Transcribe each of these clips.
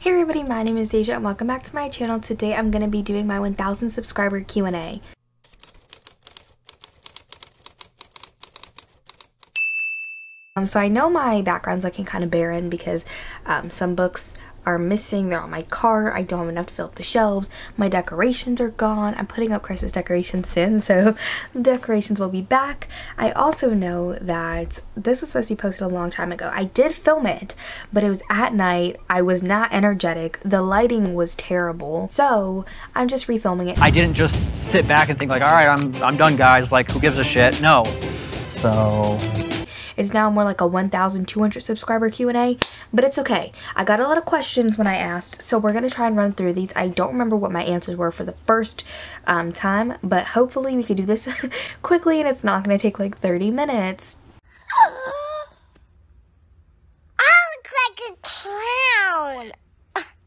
Hey everybody, my name is Asia and welcome back to my channel. Today I'm going to be doing my 1000 subscriber Q&A. So I know my background's looking kind of barren because some books are missing, they're on my cart, I don't have enough to fill up the shelves, my decorations are gone. I'm putting up Christmas decorations soon, so the decorations will be back. I also know that this was supposed to be posted a long time ago. I did film it, but it was at night, I was not energetic, the lighting was terrible, so I'm just refilming it. I didn't just sit back and think like, alright, I'm done guys, like who gives a shit? No. So it's now more like a 1,200 subscriber Q&A, but it's okay. I got a lot of questions when I asked, so we're going to try and run through these. I don't remember what my answers were for the first time, but hopefully we can do this quickly and it's not going to take like 30 minutes. I look like a clown.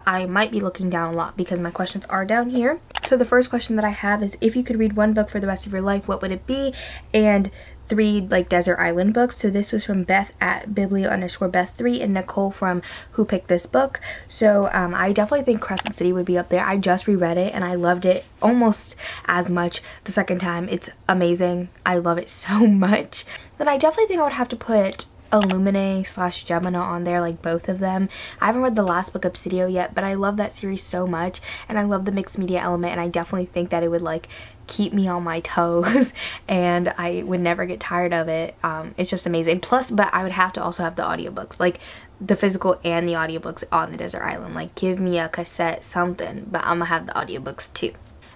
I might be looking down a lot because my questions are down here. So the first question that I have is, if you could read one book for the rest of your life, what would it be? And 3 like desert island books. So this was from Beth at biblio_Beth3 and Nicole from Who Picked This Book. So I definitely think Crescent City would be up there. I just reread it and I loved it almost as much the second time. It's amazing. I love it so much. Then I definitely think I would have to put Illuminae/Gemina on there, like both of them. I haven't read the last book, Obsidio, yet, but I love that series so much and I love the mixed media element, and I definitely think that it would like keep me on my toes and I would never get tired of it. It's just amazing. Plus, but I would have to also have the audiobooks, like the physical and the audiobooks on the desert island. Like give me a cassette, something, but I'm gonna have the audiobooks too.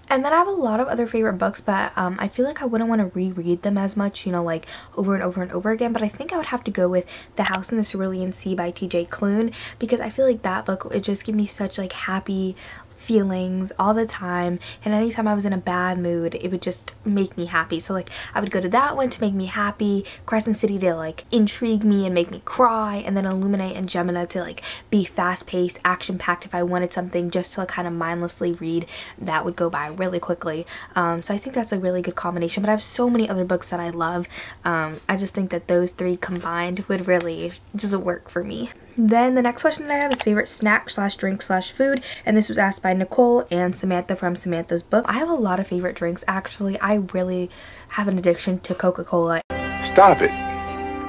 And then I have a lot of other favorite books, but I feel like I wouldn't want to reread them as much, you know, like over and over and over again. But I think I would have to go with The House in the Cerulean Sea by T.J. Klune, because I feel like that book, it just gives me such like happy feelings all the time, and anytime I was in a bad mood it would just make me happy. So like I would go to that one to make me happy, Crescent City to like intrigue me and make me cry, and then Illuminae and Gemina to like be fast-paced, action-packed. If I wanted something just to like kind of mindlessly read, that would go by really quickly. So I think that's a really good combination, but I have so many other books that I love. I just think that those 3 combined would really just work for me. Then the next question that I have is favorite snack/drink/food, and this was asked by Nicole and Samantha from Samantha's book. I have a lot of favorite drinks actually. I really have an addiction to Coca-Cola. Stop it.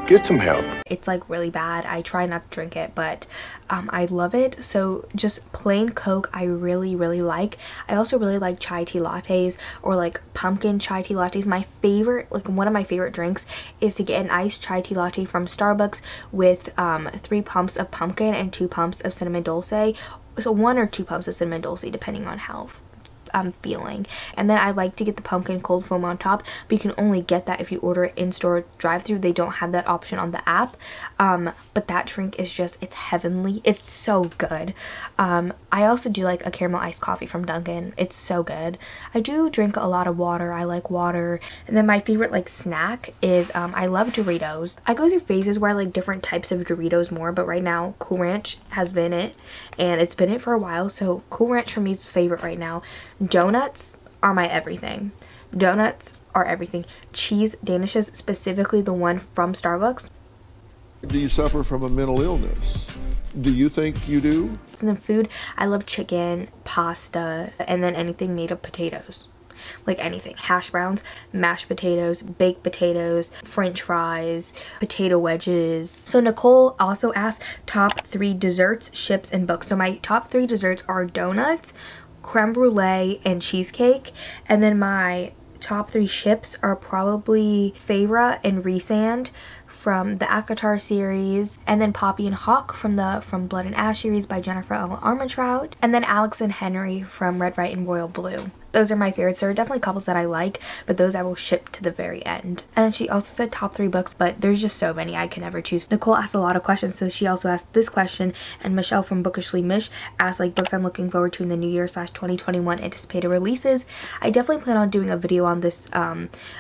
Get some help. It's like really bad. I try not to drink it, but I love it. So just plain Coke I really like. I also really like chai tea lattes or like pumpkin chai tea lattes. My favorite, like one of my favorite drinks is to get an iced chai tea latte from Starbucks with 3 pumps of pumpkin and 2 pumps of cinnamon dulce. So 1 or 2 pumps of cinnamon dulce depending on how I'm feeling. And then I like to get the pumpkin cold foam on top, but you can only get that if you order it in store drive-through. They don't have that option on the app. But that drink is just, it's heavenly. It's so good. I also do like a caramel iced coffee from Dunkin'. It's so good. I do drink a lot of water. I like water. And then my favorite like snack is I love Doritos. I go through phases where I like different types of Doritos more, but right now Cool Ranch has been it, and it's been it for a while, so Cool Ranch for me is the favorite right now. Donuts are my everything. Donuts are everything. Cheese Danishes, specifically the one from Starbucks. Do you suffer from a mental illness? Do you think you do? And then food, I love chicken, pasta, and then anything made of potatoes. Like anything. Hash browns, mashed potatoes, baked potatoes, french fries, potato wedges. So Nicole also asked top 3 desserts, chips, and books. So my top 3 desserts are donuts, creme brulee, and cheesecake. And then my top 3 ships are probably Feyre and Rhysand from the ACOTAR series, and then Poppy and Hawk from Blood and Ash series by Jennifer L. Armentrout, and then Alex and Henry from Red, White, and Royal Blue. Those are my favorites. There are definitely couples that I like, but those I will ship to the very end. And then she also said top 3 books, but there's just so many I can never choose. Nicole asked a lot of questions, so she also asked this question, and Michelle from Bookishly Mish asked like books I'm looking forward to in the new year/2021 anticipated releases. I definitely plan on doing a video on this,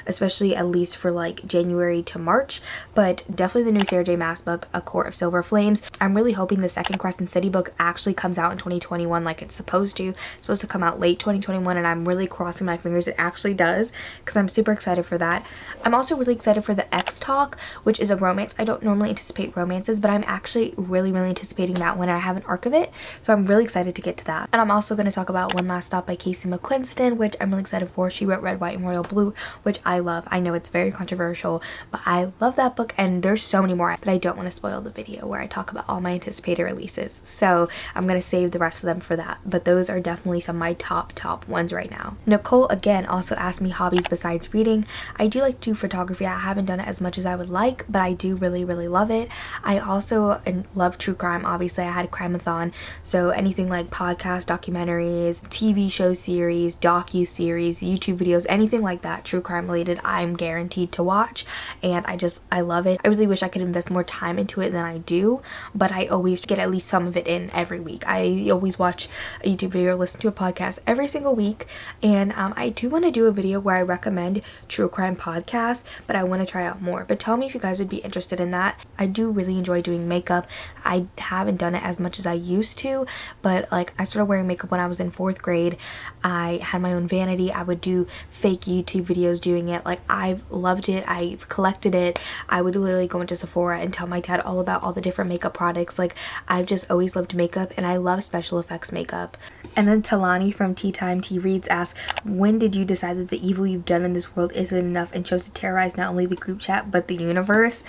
especially at least for like January to March, but definitely the new Sarah J. Maas book, A Court of Silver Flames. I'm really hoping the second Crescent City book actually comes out in 2021 like it's supposed to. It's supposed to come out late 2021, and I'm I'm really crossing my fingers it actually does, because I'm super excited for that. I'm also really excited for the X Talk, which is a romance. I don't normally anticipate romances, but I'm actually really anticipating that when I have an arc of it, so I'm really excited to get to that. And I'm also going to talk about One Last Stop by Casey McQuiston, which I'm really excited for. She wrote Red, White, and Royal Blue, which I love. I know it's very controversial, but I love that book, and there's so many more, but I don't want to spoil the video where I talk about all my anticipated releases, so I'm going to save the rest of them for that. But those are definitely some of my top ones right now. Nicole again also asked me hobbies besides reading. I do like to do photography. I haven't done it as much as I would like, but I do really love it. I also love true crime. Obviously I had a crime-a-thon, so anything like podcasts, documentaries, TV show series, docu-series, YouTube videos, anything like that true crime related, I'm guaranteed to watch, and I love it. I really wish I could invest more time into it than I do, but I always get at least some of it in every week. I always watch a YouTube video or listen to a podcast every single week, and I do want to do a video where I recommend true crime podcasts, but I want to try out more. But tell me if you guys would be interested in that. I do really enjoy doing makeup. I haven't done it as much as I used to, but like I started wearing makeup when I was in 4th grade. I had my own vanity. I would do fake YouTube videos doing it. Like, I've loved it. I've collected it. I would literally go into Sephora and tell my dad all about all the different makeup products. Like, I've just always loved makeup, and I love special effects makeup. And then Talani from Tea Time Tea Reads asks, when did you decide that the evil you've done in this world isn't enough and chose to terrorize not only the group chat but the universe?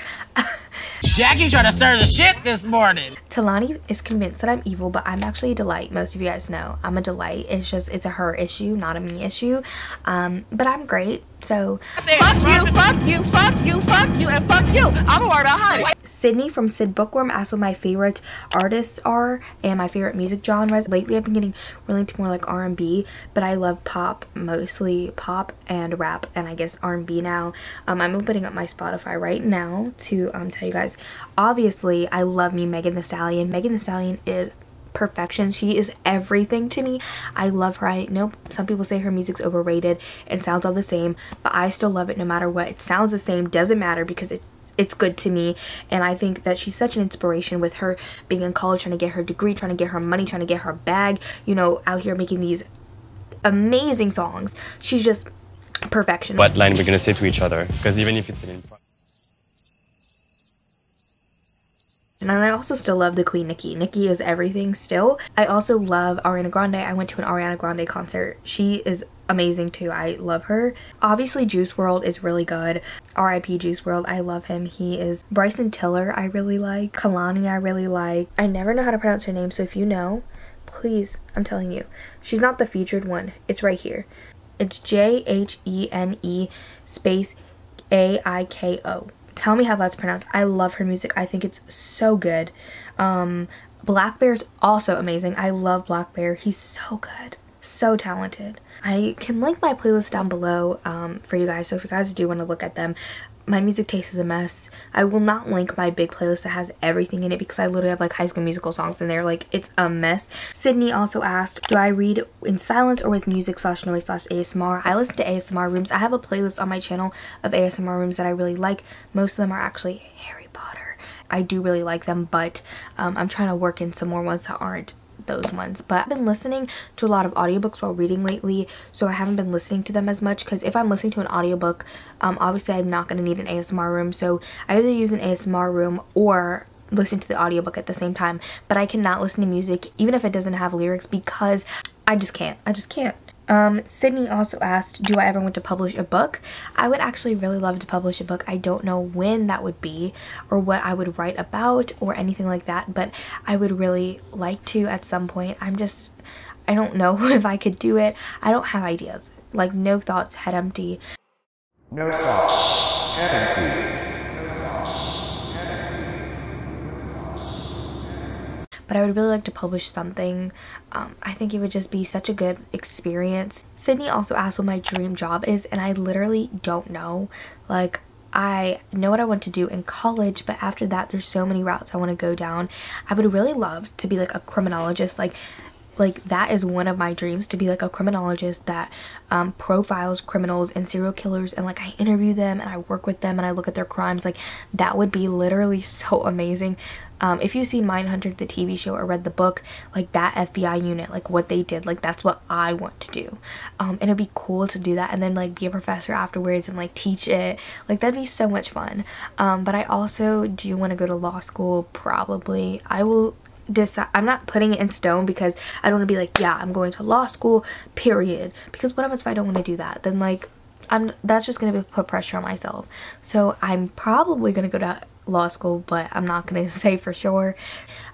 Jackie tried to stir the shit this morning. Talani is convinced that I'm evil, but I'm actually a delight. Most of you guys know I'm a delight. It's a her issue, not a me issue. But I'm great. So fuck you, and fuck you. I'm worried about honey. Sydney from Sid Bookworm asked what my favorite artists are and my favorite music genres. Lately I've been getting really into more like R&B, but I love pop, mostly pop and rap, and I guess R&B now. I'm opening up my Spotify right now to tell you guys. Obviously I love me Megan Thee Stallion. Megan Thee Stallion is perfection. She is everything to me. I love her. I know some people say her music's overrated and sounds all the same, but I still love it no matter what. It sounds the same, doesn't matter, because it's good to me. And I think that she's such an inspiration, with her being in college, trying to get her degree, trying to get her money, trying to get her bag, you know, out here making these amazing songs. She's just perfection. What line we're gonna say to each other, because even if it's an And I also still love the Queen Nicki. Nicki is everything still. I also love Ariana Grande. I went to an Ariana Grande concert. She is amazing too. I love her. Obviously Juice WRLD is really good. R.I.P. Juice WRLD. I love him. He is Bryson Tiller. I really like Kalani. I really like. I never know how to pronounce her name, so if you know, please, I'm telling you. She's not the featured one. It's right here. It's Jhene space Aiko. Tell me how that's pronounced. I love her music. I think it's so good. Black Bear's also amazing. I love Black Bear. He's so good. So talented. I can link my playlist down below for you guys, so if you guys do want to look at them. My music taste is a mess. I will not link my big playlist that has everything in it, because I literally have like High School Musical songs in there. Like, it's a mess. Sydney also asked, do I read in silence or with music / noise / ASMR? I listen to ASMR rooms. I have a playlist on my channel of ASMR rooms that I really like. Most of them are actually Harry Potter. I do really like them, but I'm trying to work in some more ones that aren't those ones. But I've been listening to a lot of audiobooks while reading lately, so I haven't been listening to them as much, because if I'm listening to an audiobook, obviously I'm not going to need an ASMR room, so I either use an ASMR room or listen to the audiobook at the same time. But I cannot listen to music even if it doesn't have lyrics, because I just can't. Sydney also asked, do I ever want to publish a book? I would actually really love to publish a book. I don't know when that would be, or what I would write about, or anything like that, but I would really like to at some point. I don't know if I could do it. I don't have ideas. Like, no thoughts, head empty. No thoughts. Head empty. But I would really like to publish something. I think it would just be such a good experience. Sydney also asked what my dream job is, and I literally don't know. Like, I know what I want to do in college, but after that there's so many routes I want to go down. I would really love to be like a criminologist, like Like, that is one of my dreams, to be like a criminologist that profiles criminals and serial killers, and like I interview them and I work with them and I look at their crimes. Like, that would be literally so amazing. If you've seen Mindhunter, the TV show, or read the book, like that FBI unit, like what they did, like that's what I want to do. And it'd be cool to do that and then like be a professor afterwards and like teach it. Like, that'd be so much fun. But I also do want to go to law school, probably. I will decide. I'm not putting it in stone because I don't want to be like, yeah, I'm going to law school, period. Because what happens if I don't want to do that? Then like, that's just going to put pressure on myself. So I'm probably going to go to law school, but I'm not going to say for sure.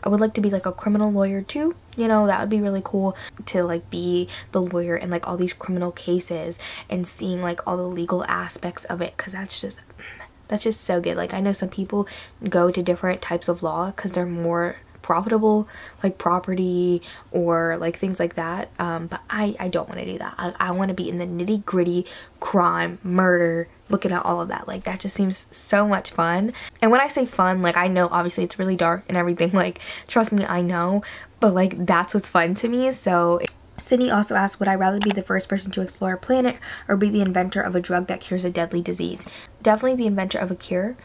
I would like to be like a criminal lawyer too. You know, that would be really cool to like be the lawyer in like all these criminal cases and seeing like all the legal aspects of it, because that's just so good. Like, I know some people go to different types of law because they're more profitable, like property or like things like that, but I don't want to do that. I want to be in the nitty-gritty crime, murder, looking at all of that. Like, that just seems so much fun. And when I say fun, like, I know obviously it's really dark and everything, like, trust me, I know, but like that's what's fun to me. So Sydney also asked, would I rather be the first person to explore a planet or be the inventor of a drug that cures a deadly disease? Definitely the inventor of a cure,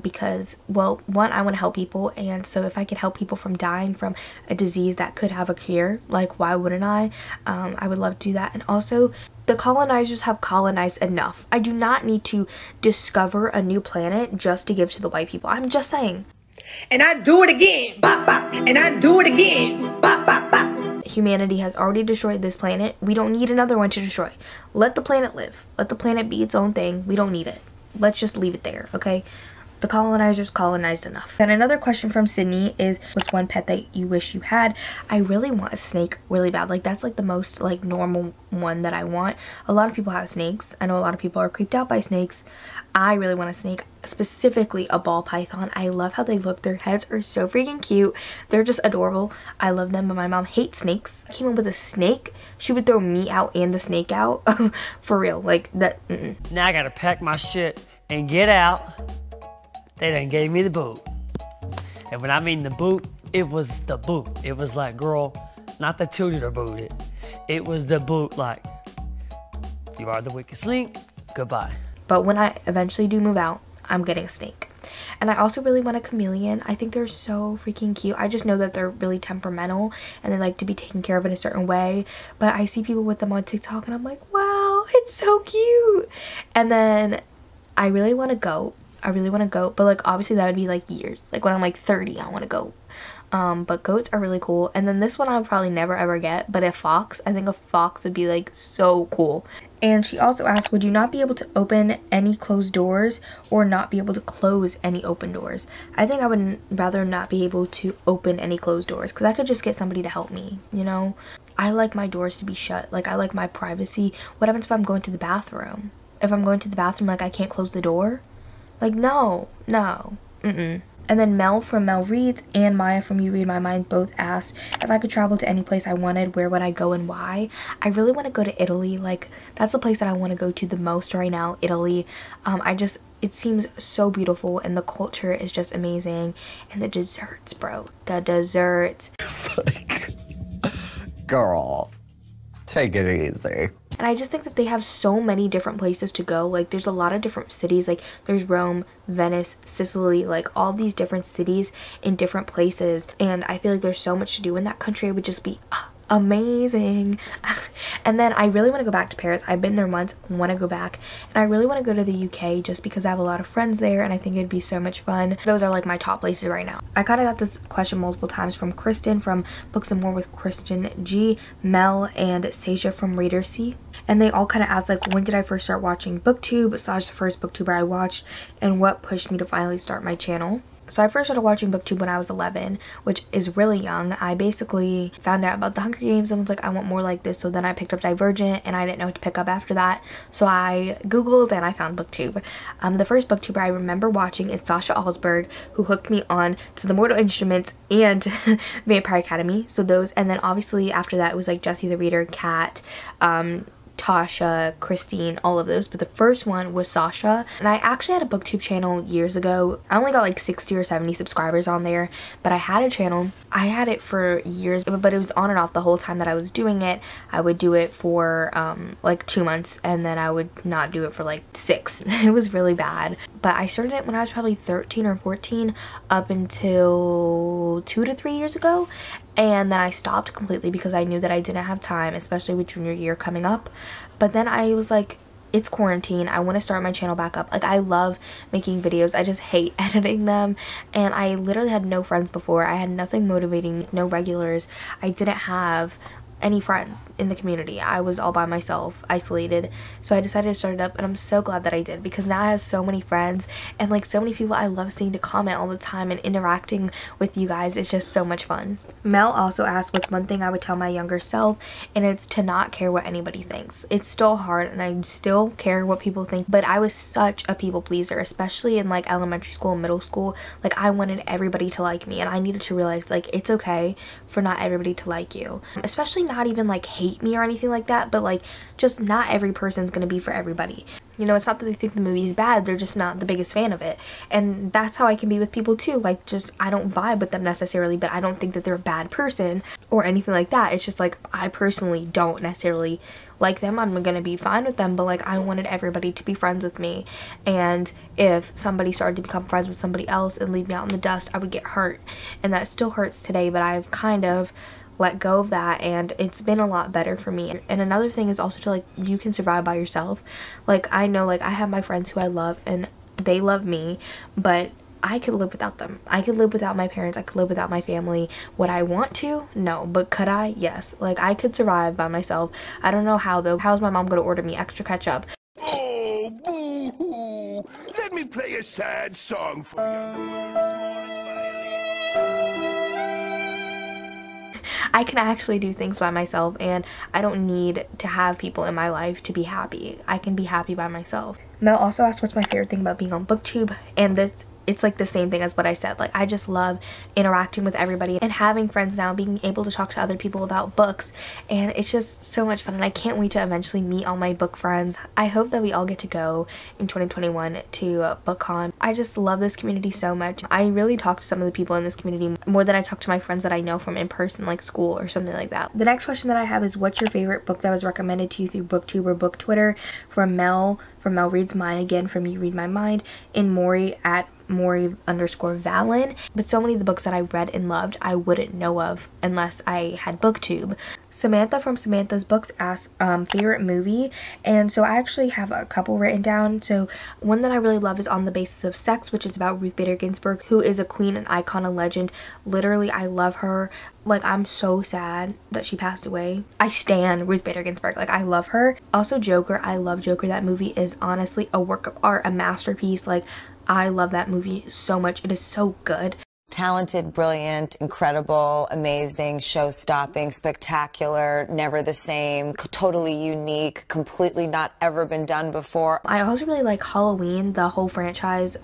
because, well, one, I want to help people, and so if I could help people from dying from a disease that could have a cure, like, why wouldn't I? I would love to do that. And also, the colonizers have colonized enough. I do not need to discover a new planet just to give to the white people. I'm just saying. And I do it again, bop, bop. And I do it again, bop, bop, bop. Humanity has already destroyed this planet. We don't need another one to destroy. Let the planet live. Let the planet be its own thing. We don't need it. Let's just leave it there, okay? The colonizers colonized enough. And another question from Sydney is, what's one pet that you wish you had? I really want a snake really bad. Like, that's like the most like normal one that I want. A lot of people have snakes. I know a lot of people are creeped out by snakes. I really want a snake, specifically a ball python. I love how they look. Their heads are so freaking cute. They're just adorable. I love them, but my mom hates snakes. I came up with a snake, she would throw me out and the snake out. For real, like that. Now I gotta pack my shit and get out. They done gave me the boot. And when I mean the boot, it was the boot. It was like, girl, not the tutor booted. It was the boot like, you are the weakest link, goodbye. But when I eventually do move out, I'm getting a snake. And I also really want a chameleon. I think they're so freaking cute. I just know that they're really temperamental and they like to be taken care of in a certain way. But I see people with them on TikTok and I'm like, wow, it's so cute. And then I really want a goat. But like obviously that would be like years. Like when I'm like 30, I want a goat. But goats are really cool. And then this one I would probably never ever get, but a fox. I think a fox would be like so cool. And she also asked, would you not be able to open any closed doors or not be able to close any open doors? I think I would rather not be able to open any closed doors, because I could just get somebody to help me, you know? I like my doors to be shut. Like, I like my privacy. What happens if I'm going to the bathroom? If I'm going to the bathroom, like, I can't close the door? Like, no. And then Mel from Mel Reads and Maya from You Read My Mind both asked, if I could travel to any place I wanted, where would I go and why? I really want to go to Italy. Like, that's the place that I want to go to the most right now, Italy. It seems so beautiful and the culture is just amazing. And the desserts, bro. The desserts. Girl, take it easy. And I just think that they have so many different places to go. Like, there's a lot of different cities. Like, there's Rome, Venice, Sicily, like all these different cities in different places. And I feel like there's so much to do in that country. It would just be amazing. And then I really want to go back to Paris. I've been there once, want to go back. And I really want to go to the UK just because I have a lot of friends there and I think it'd be so much fun. Those are like my top places right now. I kind of got this question multiple times from Kristen from Books and More with Kristen G, Mel, and Seisha from Reader C. And they all kind of asked, like, when did I first start watching booktube, / the first booktuber I watched, and what pushed me to finally start my channel. So I first started watching booktube when I was 11, which is really young. I basically found out about the Hunger Games and was like, I want more like this. So then I picked up Divergent and I didn't know what to pick up after that. So I googled and I found booktube. The first booktuber I remember watching is Sasha Alsberg, who hooked me on to the Mortal Instruments and Vampire Academy. So those, and then obviously after that it was like Jessie the Reader, Kat, Tasha, Christine, all of those, but the first one was Sasha. And I actually had a booktube channel years ago. I only got like 60 or 70 subscribers on there, but I had a channel. I had it for years, but it was on and off the whole time that I was doing it. I would do it for like 2 months, and then I would not do it for like 6. It was really bad. But I started it when I was probably 13 or 14 up until 2 to 3 years ago, and then I stopped completely because I knew that I didn't have time, especially with junior year coming up. But then I was like, it's quarantine, I want to start my channel back up. Like, I love making videos, I just hate editing them, and I literally had no friends before. I had nothing motivating, no regulars. I didn't have any friends in the community. I was all by myself, isolated, so I decided to start it up, and I'm so glad that I did, because now I have so many friends and like so many people I love seeing to comment all the time, and interacting with you guys is just so much fun. Mel also asked what's one thing I would tell my younger self, and it's to not care what anybody thinks. It's still hard, and I still care what people think, but I was such a people pleaser, especially in like elementary school and middle school. Like, I wanted everybody to like me, and I needed to realize like it's okay for not everybody to like you, especially not even like hate me or anything like that, but like just not every person's gonna be for everybody. You know, it's not that they think the movie's bad, they're just not the biggest fan of it. And that's how I can be with people too. Like, just I don't vibe with them necessarily, but I don't think that they're a bad person or anything like that. It's just like I personally don't necessarily like them. I'm gonna be fine with them, but like I wanted everybody to be friends with me, and if somebody started to become friends with somebody else and leave me out in the dust, I would get hurt, and that still hurts today, but I've kind of let go of that, and it's been a lot better for me. And another thing is also to like, you can survive by yourself. Like, I know like I have my friends who I love and they love me, but I could live without them. I could live without my parents. I could live without my family. Would I want to? No. But could I? Yes. Like, I could survive by myself. I don't know how though. How's my mom gonna order me extra ketchup? Oh, boo-hoo! Let me play a sad song for you. I can actually do things by myself, and I don't need to have people in my life to be happy. I can be happy by myself. Mel also asked what's my favorite thing about being on booktube, and it's like the same thing as what I said. Like, I just love interacting with everybody and having friends now, being able to talk to other people about books, and it's just so much fun, and I can't wait to eventually meet all my book friends. I hope that we all get to go in 2021 to BookCon. I just love this community so much. I really talk to some of the people in this community more than I talk to my friends that I know from in person, like school or something like that. The next question that I have is, what's your favorite book that was recommended to you through booktube or book Twitter? From Mel Reads Mine Again, from You Read My Mind, and Maury at Maury_Valen. But so many of the books that I read and loved I wouldn't know of unless I had booktube. Samantha from Samantha's Books asked favorite movie, and so I actually have a couple written down. So one that I really love is On the Basis of Sex, which is about Ruth Bader Ginsburg, who is a queen, an icon, a legend. Literally, I love her. Like, I'm so sad that she passed away. I stan Ruth Bader Ginsburg. Like, I love her. Also Joker. I love Joker. That movie is honestly a work of art, a masterpiece. Like, I love that movie so much. It is so good. Talented, brilliant, incredible, amazing, show-stopping, spectacular, never the same, totally unique, completely not ever been done before. I also really like Halloween, the whole franchise.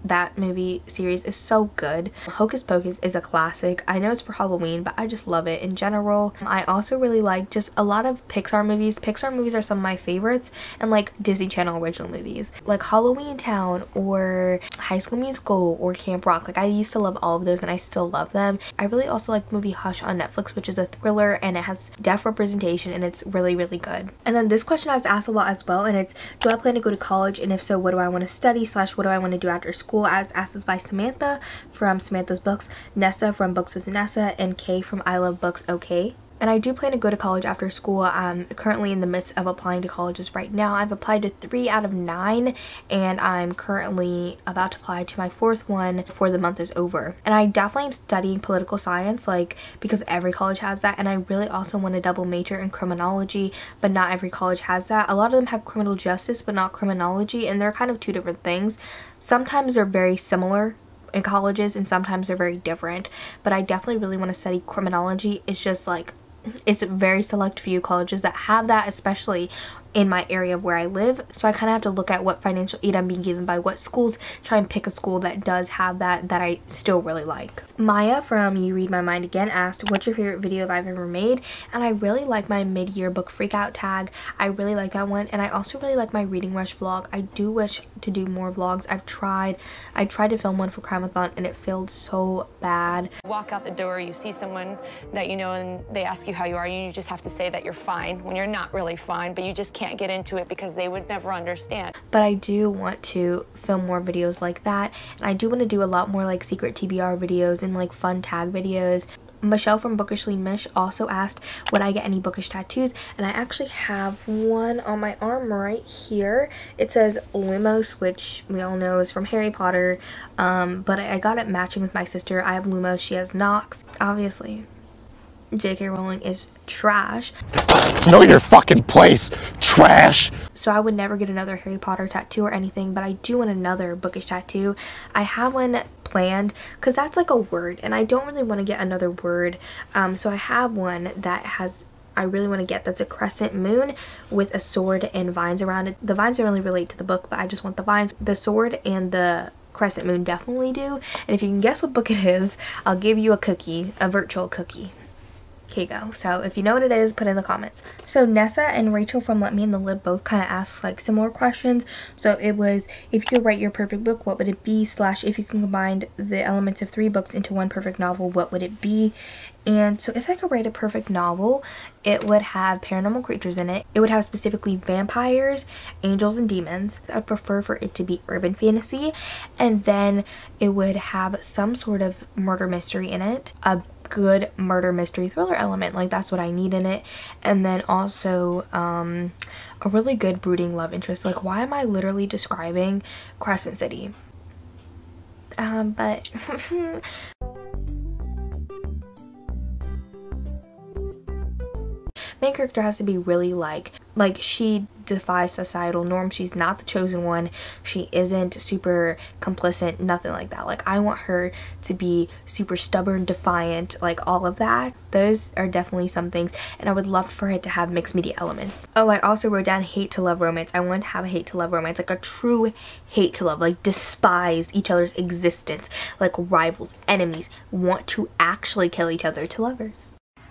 That movie series is so good. Hocus Pocus is a classic. I know it's for Halloween, but I just love it in general. I also really like just a lot of Pixar movies. Pixar movies are some of my favorites, and like Disney Channel original movies like Halloween Town or High School Musical or Camp Rock. Like, I used to love all of those, and I still love them. I really also like the movie Hush on Netflix, which is a thriller, and it has deaf representation, and it's really, really good. And then this question I was asked a lot as well, and it's, do I plan to go to college, and if so, what do I want to study / what do I want to do after school? I was asked this by Samantha from Samantha's Books, Nessa from Books with Nessa, and Kay from I Love Books OK. And I do plan to go to college after school. I'm currently in the midst of applying to colleges right now. I've applied to 3 out of 9, and I'm currently about to apply to my 4th one before the month is over. And I definitely am studying political science, like, because every college has that, and I really also want to double major in criminology, but not every college has that. A lot of them have criminal justice, but not criminology, and they're kind of 2 different things. Sometimes they're very similar in colleges, and sometimes they're very different, but I definitely really want to study criminology. It's just like, it's a very select few colleges that have that, especially in my area of where I live, so I kind of have to look at what financial aid I'm being given by what schools, try and pick a school that does have that I still really like. Maya from You Read My Mind Again asked, what's your favorite video I've ever made? And I really like my mid-year book freakout tag. I really like that one, and I also really like my Reading Rush vlog. I do wish to do more vlogs. I tried to film one for Crimeathon and it failed so bad. Walk out the door, you see someone that you know and they ask you how you are, and you just have to say that you're fine when you're not really fine, but you just can't get into it because they would never understand. But I do want to film more videos like that, and I do want to do a lot more like secret TBR videos and like fun tag videos. Michelle from Bookishly Mish also asked, would I get any bookish tattoos? And I actually have one on my arm right here. It says Lumos, which we all know is from Harry Potter, but I got it matching with my sister. I have Lumos, she has Nox. Obviously, J.K. Rowling is trash. Know your fucking place, trash! So I would never get another Harry Potter tattoo or anything, but I do want another bookish tattoo. I have one planned because that's like a word, and I don't really want to get another word. So I have one that has, I really want to get, that's a crescent moon with a sword and vines around it. The vines don't really relate to the book, but I just want the vines. The sword and the crescent moon definitely do. And if you can guess what book it is, I'll give you a cookie, a virtual cookie. Okay, go. So if you know what it is, put in the comments. So Nessa and Rachel from Let Me in the Lib both kind of asked like similar questions. So it was, if you could write your perfect book, what would it be? / if you can combine the elements of 3 books into one perfect novel, what would it be? And so if I could write a perfect novel, it would have paranormal creatures in it. It would have specifically vampires, angels, and demons. I'd prefer for it to be urban fantasy. And then it would have some sort of murder mystery in it. A good murder mystery thriller element, like that's what I need in it. And then also a really good brooding love interest. Like, why am I literally describing Crescent City? But main character has to be really like she defies societal norms. She's not the chosen one. She isn't super complicit, nothing like that. Like, I want her to be super stubborn, defiant, like all of that. Those are definitely some things, and I would love for it to have mixed media elements. Oh, I also wrote down hate to love romance. I want to have a hate to love romance, like a true hate to love, like despise each other's existence, like rivals, enemies, want to actually kill each other to lovers.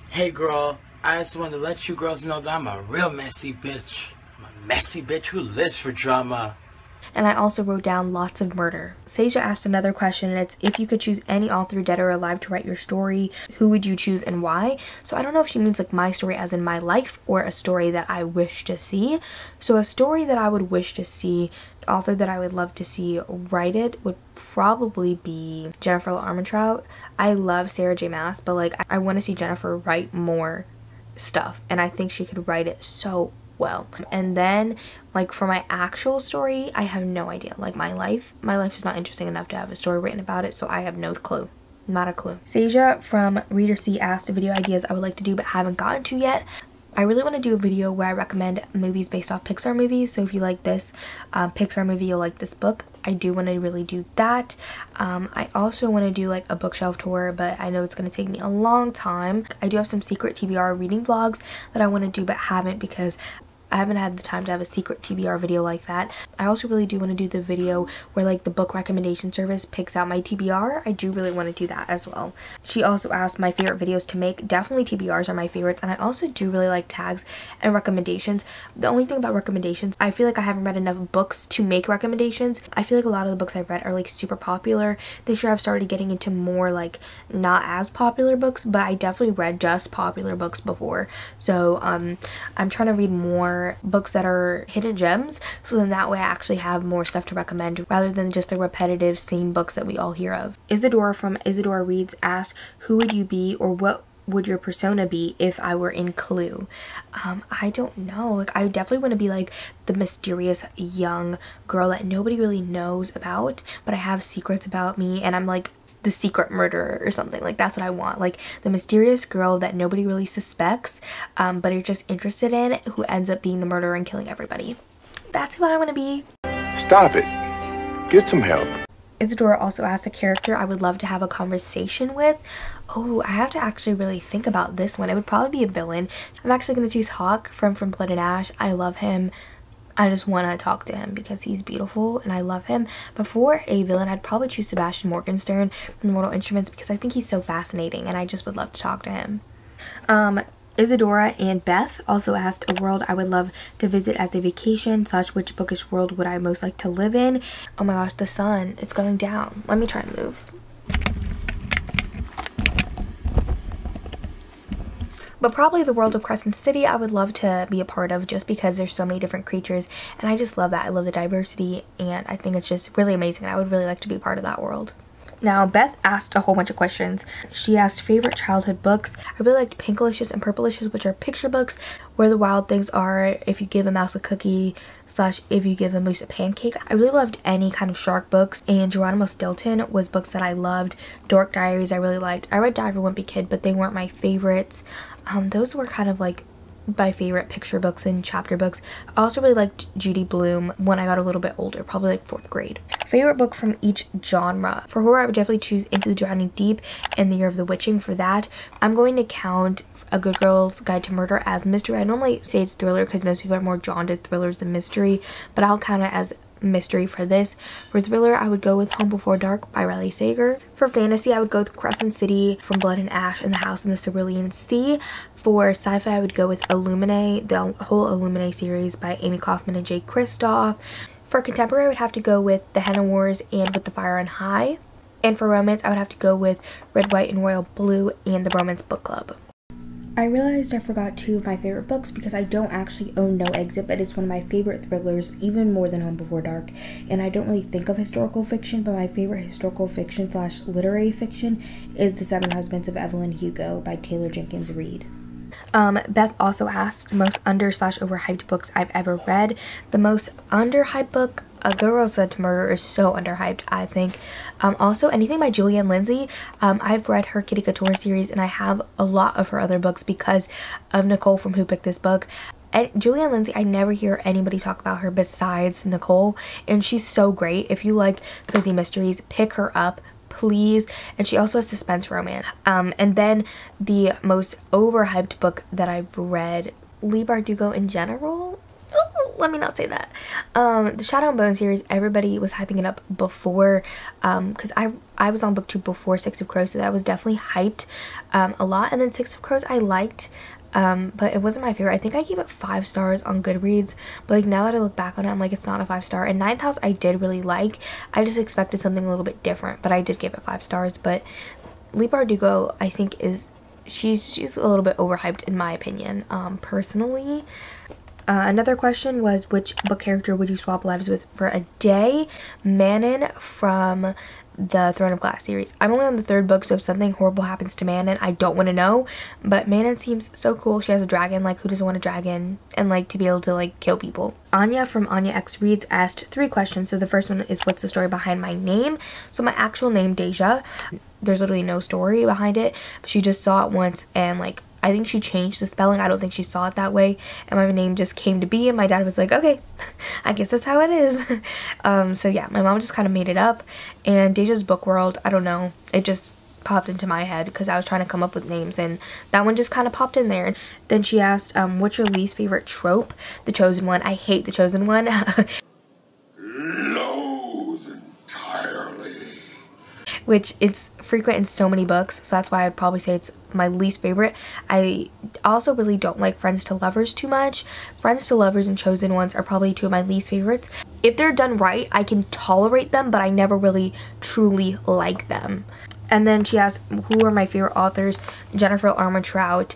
Hey girl, I just wanted to let you girls know that I'm a real messy bitch. I'm a messy bitch who lives for drama. And I also wrote down lots of murder. Seja asked another question, and it's, if you could choose any author, dead or alive, to write your story, who would you choose and why? So I don't know if she means like my story as in my life, or a story that I wish to see. So a story that I would wish to see, the author that I would love to see write it would probably be Jennifer Armentrout. I love Sarah J Maas, but like I want to see Jennifer write more stuff, and I think she could write it so well. And then like for my actual story, I have no idea. Like my life is not interesting enough to have a story written about it, so I have no clue. Not a clue. Seja from Reader C asked the video ideas I would like to do but haven't gotten to yet. I really want to do a video where I recommend movies based off Pixar movies. So if you like this Pixar movie, you'll like this book. I do want to really do that. I also want to do like a bookshelf tour, but I know it's going to take me a long time. I do have some secret TBR reading vlogs that I want to do but haven't, because I haven't had the time to have a secret TBR video like that. I also really do want to do the video where like the book recommendation service picks out my TBR. I do really want to do that as well. She also asked my favorite videos to make. Definitely TBRs are my favorites, and I also do really like tags and recommendations. The only thing about recommendations, I feel like I haven't read enough books to make recommendations. I feel like a lot of the books I've read are like super popular. This year I've started getting into more like not as popular books, but I definitely read just popular books before. So I'm trying to read more books that are hidden gems, so then that way I actually have more stuff to recommend rather than just the repetitive same books that we all hear of. Isadora from Isadora Reads asked, who would you be, or what would your persona be if I were in Clue? I don't know. Like, I definitely want to be like the mysterious young girl that nobody really knows about, but I have secrets about me, and I'm like the secret murderer or something. Like, that's what I want, like the mysterious girl that nobody really suspects, but are just interested in, who ends up being the murderer and killing everybody. That's who I want to be. Stop it. Get some help. Isadora also asked a character I would love to have a conversation with. Oh, I have to actually really think about this one. It would probably be a villain. I'm actually going to choose Hawk from Blood and Ash. I love him. I just want to talk to him because he's beautiful and I love him. But for a villain, I'd probably choose Sebastian Morgenstern from Mortal Instruments because I think he's so fascinating and I just would love to talk to him. Isadora and Beth also asked a world I would love to visit as a vacation / which bookish world would I most like to live in. Oh my gosh, the sun, it's going down. Let me try and move. But probably the world of Crescent City I would love to be a part of just because there's so many different creatures and I just love that. I love the diversity and I think it's just really amazing. I would really like to be part of that world. Now, Beth asked a whole bunch of questions. She asked favorite childhood books. I really liked Pinkalicious and Purplicious, which are picture books. Where the Wild Things Are, If You Give a Mouse a Cookie / If You Give a Moose a Pancake. I really loved any kind of shark books, and Geronimo Stilton was books that I loved. Dork Diaries I really liked. I read Die for Wimpy Kid, but they weren't my favorites. Those were kind of like my favorite picture books and chapter books. I also really liked Judy Blume when I got a little bit older, probably like 4th grade. Favorite book from each genre. For horror, I would definitely choose Into the Drowning Deep and The Year of the Witching for that. I'm going to count A Good Girl's Guide to Murder as mystery. I normally say it's thriller because most people are more drawn to thrillers than mystery, but I'll count it as mystery for this. For thriller, I would go with Home Before Dark by Riley Sager. For fantasy, I would go with Crescent City from Blood and Ash and The House in the Cerulean Sea. For sci-fi, I would go with Illuminae, the whole Illuminae series by Amy Kaufman and Jay Kristoff. For contemporary, I would have to go with The Henna Wars and With the Fire on High. And for romance, I would have to go with Red, White, and Royal Blue and The Romance Book Club. I realized I forgot 2 of my favorite books because I don't actually own No Exit, but it's one of my favorite thrillers, even more than Home Before Dark. And I don't really think of historical fiction, but my favorite historical fiction / literary fiction is The Seven Husbands of Evelyn Hugo by Taylor Jenkins Reid. Beth also asked most under / overhyped books I've ever read. The most underhyped book, A Good Girl Said to Murder, is so underhyped, I think. Also, anything by Julianne Lindsay. I've read her Kitty Couture series and I have a lot of her other books because of Nicole from Who Picked This Book. And Julianne Lindsay, I never hear anybody talk about her besides Nicole, and she's so great. If you like cozy mysteries, pick her up, please. And she also has suspense romance. And then the most overhyped book that I've read, Leigh Bardugo in general. Ooh, let me not say that. The Shadow and Bone series, everybody was hyping it up before, because I was on booktube before Six of Crows, so that was definitely hyped a lot. And then Six of Crows I liked, but it wasn't my favorite. I think I gave it 5 stars on Goodreads, but like now that I look back on it, I'm like, it's not a 5-star. And Ninth House I did really like. I just expected something a little bit different, but I did give it 5 stars. But Leigh Bardugo, I think she's a little bit overhyped in my opinion, personally. Another question was, which book character would you swap lives with for a day? Manon from the Throne of Glass series. I'm only on the 3rd book, so if something horrible happens to Manon, I don't want to know, but Manon seems so cool. She has a dragon. Like, who doesn't want a dragon and like to be able to like kill people? Anya from Anya X Reads asked 3 questions. So the first one is, what's the story behind my name? So my actual name, Deja, there's literally no story behind it, but she just saw it once and like I think she changed the spelling. I don't think she saw it that way, and my name just came to be, and my dad was like, okay, I guess that's how it is. So yeah, my mom just kind of made it up. And Deja's Book World, I don't know, it just popped into my head because I was trying to come up with names, and that one just kind of popped in there. Then she asked, what's your least favorite trope? The Chosen One. I hate The Chosen One. Loathe entirely. Which it's frequent in so many books, so that's why I'd probably say it's my least favorite. I also really don't like Friends to Lovers too much. Friends to Lovers and Chosen Ones are probably 2 of my least favorites. If they're done right, I can tolerate them, but I never really truly like them. And then she asked, who are my favorite authors? Jennifer Armentrout,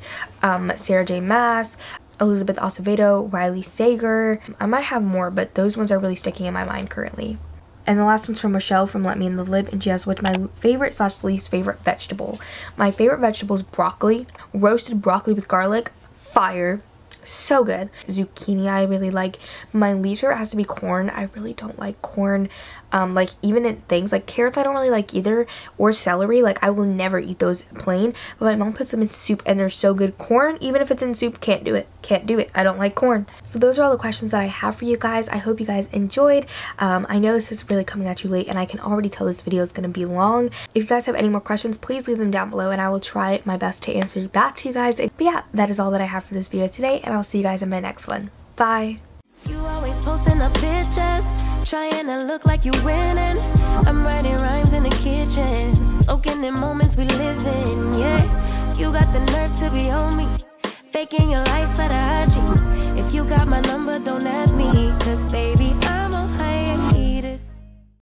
Sarah J. Maas, Elizabeth Acevedo, Riley Sager. I might have more, but those ones are really sticking in my mind currently. And the last one's from Michelle from Let Me in the Lib, and she asked, what's my favorite / least favorite vegetable? My favorite vegetable is broccoli. Roasted broccoli with garlic, fire. So good. Zucchini I really like. My least favorite has to be corn. I really don't like corn. Like even in things like carrots I don't really like either, or celery. Like I will never eat those plain, but my mom puts them in soup and they're so good. Corn, even if it's in soup, can't do it. Can't do it. I don't like corn. So those are all the questions that I have for you guys. I hope you guys enjoyed. I know this is really coming at you late and I can already tell this video is going to be long. If you guys have any more questions, please leave them down below and I will try my best to answer back to you guys. But yeah, that is all that I have for this video today, and I'll see you guys in my next one. Bye. You always posting up pictures, trying to look like you winning. I'm writing rhymes in the kitchen, soaking in moments we live in. Yeah, you got the nerve to be on me, faking your life for the IG.